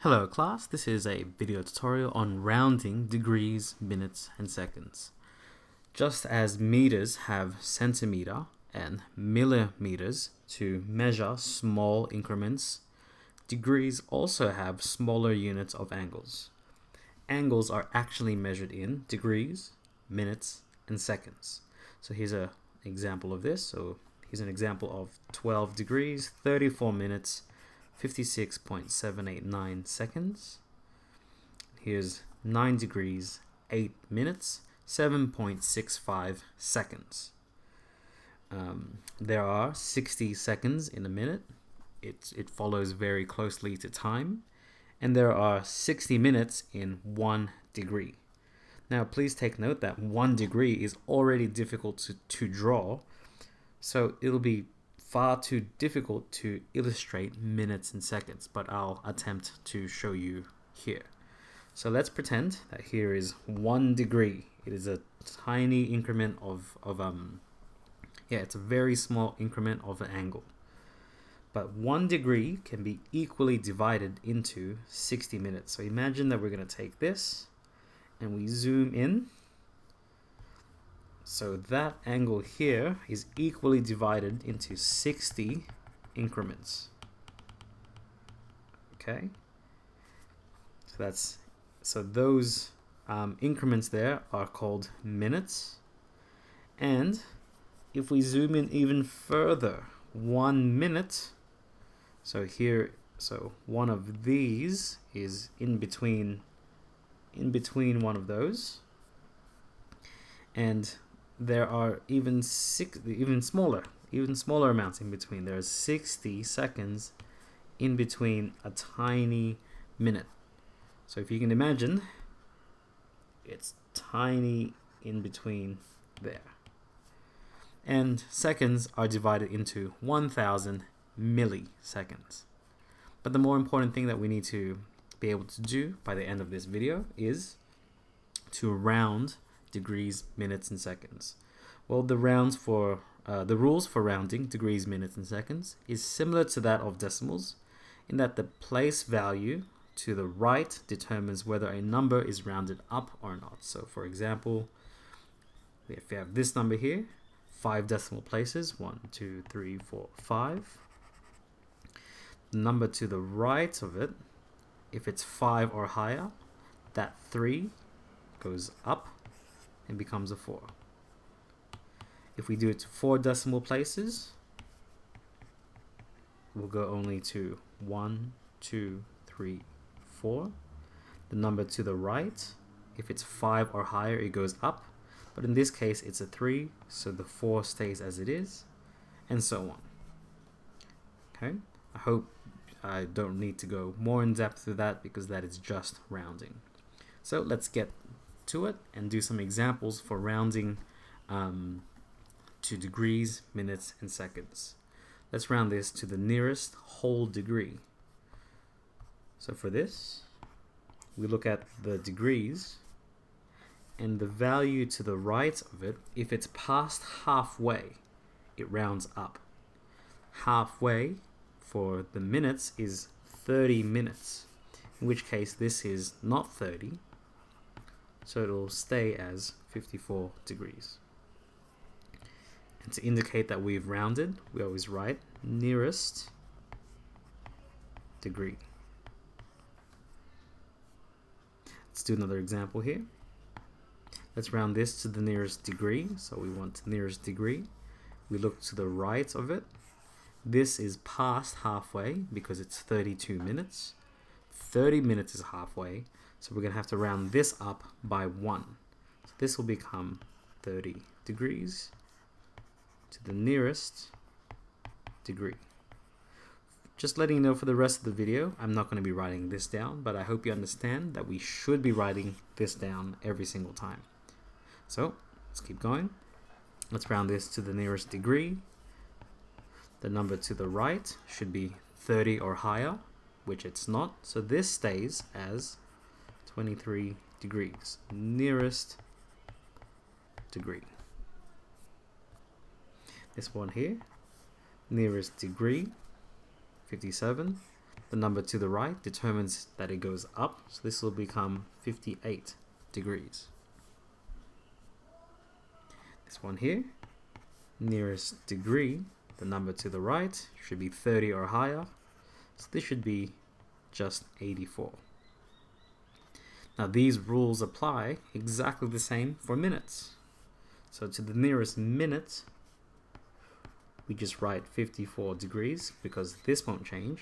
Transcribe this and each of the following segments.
Hello class, this is a video tutorial on rounding degrees, minutes, and seconds. Just as meters have centimeter and millimeters to measure small increments, degrees also have smaller units of angles. Angles are actually measured in degrees, minutes, and seconds. So here's an example of this. So here's an example of 12 degrees, 34 minutes, 56.789 seconds. Here's 9 degrees, 8 minutes, 7.65 seconds. There are 60 seconds in a minute. It follows very closely to time. And there are 60 minutes in 1 degree. Now please take note that 1 degree is already difficult to draw, so it'll be far too difficult to illustrate minutes and seconds, but I'll attempt to show you here. So let's pretend that here is 1 degree. It is a tiny increment it's a very small increment of an angle. But 1 degree can be equally divided into 60 minutes. So imagine that we're going to take this and we zoom in. So that angle here is equally divided into 60 increments. Okay. So those increments there are called minutes. And if we zoom in even further, 1 minute. So one of these is in between one of those, and there are even smaller amounts in between. There are 60 seconds in between a tiny minute. So if you can imagine, it's tiny in between there. And seconds are divided into 1,000 milliseconds. But the more important thing that we need to be able to do by the end of this video is to round degrees, minutes, and seconds. Well, the rules for rounding degrees, minutes, and seconds is similar to that of decimals, in that the place value to the right determines whether a number is rounded up or not. So for example, if you have this number here, 5 decimal places, 1, 2, 3, 4, 5. The number to the right of it, if it's 5 or higher, that 3 goes up and becomes a 4. If we do it to 4 decimal places, we'll go only to 1, 2, 3, 4. The number to the right, if it's 5 or higher, it goes up. But in this case, it's a 3, so the 4 stays as it is, and so on. Okay, I hope I don't need to go more in depth to that, because that is just rounding. So let's get to it and do some examples for rounding to degrees, minutes, and seconds. Let's round this to the nearest whole degree. So for this, we look at the degrees, and the value to the right of it, if it's past halfway, it rounds up. Halfway for the minutes is 30 minutes, in which case this is not 30, so it'll stay as 54 degrees. And to indicate that we've rounded, we always write nearest degree. Let's do another example here. Let's round this to the nearest degree. So we want the nearest degree. We look to the right of it. This is past halfway because it's 32 minutes. 30 minutes is halfway, so we're going to have to round this up by 1. So this will become 30 degrees to the nearest degree. Just letting you know, for the rest of the video, I'm not going to be writing this down, but I hope you understand that we should be writing this down every single time. So let's keep going. Let's round this to the nearest degree. The number to the right should be 30 or higher, which it's not. So this stays as 23 degrees, nearest degree. This one here, nearest degree, 57. the number to the right, determines that it goes up. So this will become 58 degrees. This one here, nearest degree, the number to the right should be 30 or higher. So this should be just 84. Now these rules apply exactly the same for minutes. So to the nearest minute, we just write 54 degrees because this won't change.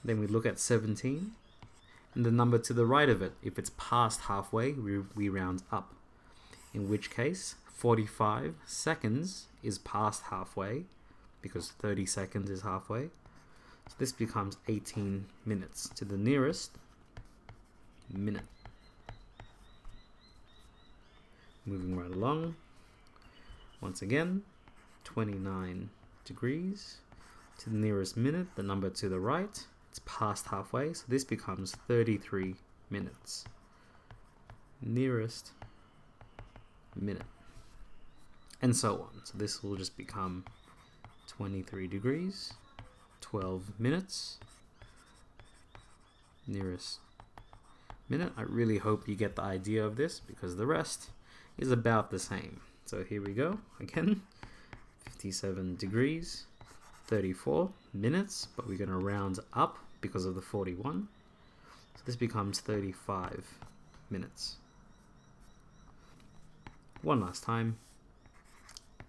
Then we look at 17, and the number to the right of it, if it's past halfway, we round up. In which case, 45 seconds is past halfway because 30 seconds is halfway. So this becomes 18 minutes to the nearest minute. Moving right along. Once again, 29 degrees to the nearest minute, the number to the right, it's past halfway, so this becomes 33 minutes. Nearest minute. And so on. So this will just become 23 degrees, 12 minutes, nearest minute. I really hope you get the idea of this because the rest is about the same. So here we go again, 57 degrees, 34 minutes, but we're going to round up because of the 41. So this becomes 35 minutes. One last time,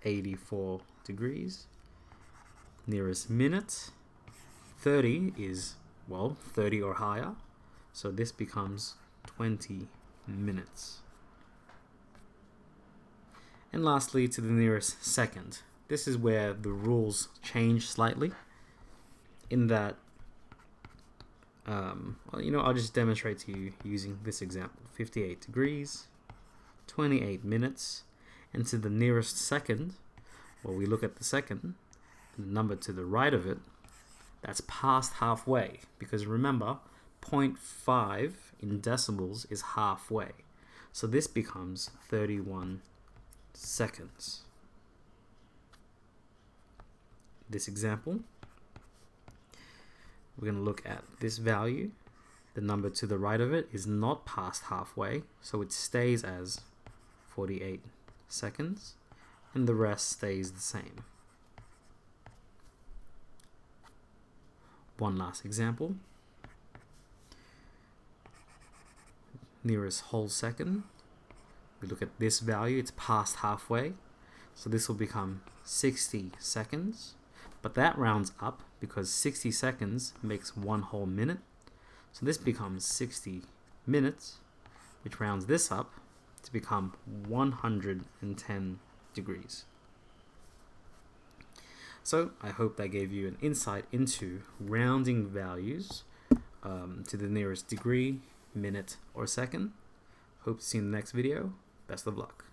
84 degrees, nearest minute, 30 is, well, 30 or higher, so this becomes 20 minutes. And lastly, to the nearest second. This is where the rules change slightly, in that, I'll just demonstrate to you using this example. 58 degrees, 28 minutes, and to the nearest second, well, we look at the second, the number to the right of it, that's past halfway, because remember, 0.5 in decibels is halfway. So this becomes 31 seconds. This example, we're going to look at this value. The number to the right of it is not past halfway, so it stays as 48 seconds, and the rest stays the same. One last example. Nearest whole second, we look at this value, it's past halfway, so this will become 60 seconds, but that rounds up because 60 seconds makes one whole minute, so this becomes 60 minutes, which rounds this up to become 110 degrees. So I hope that gave you an insight into rounding values to the nearest degree, minute, or second. Hope to see you in the next video. Best of luck.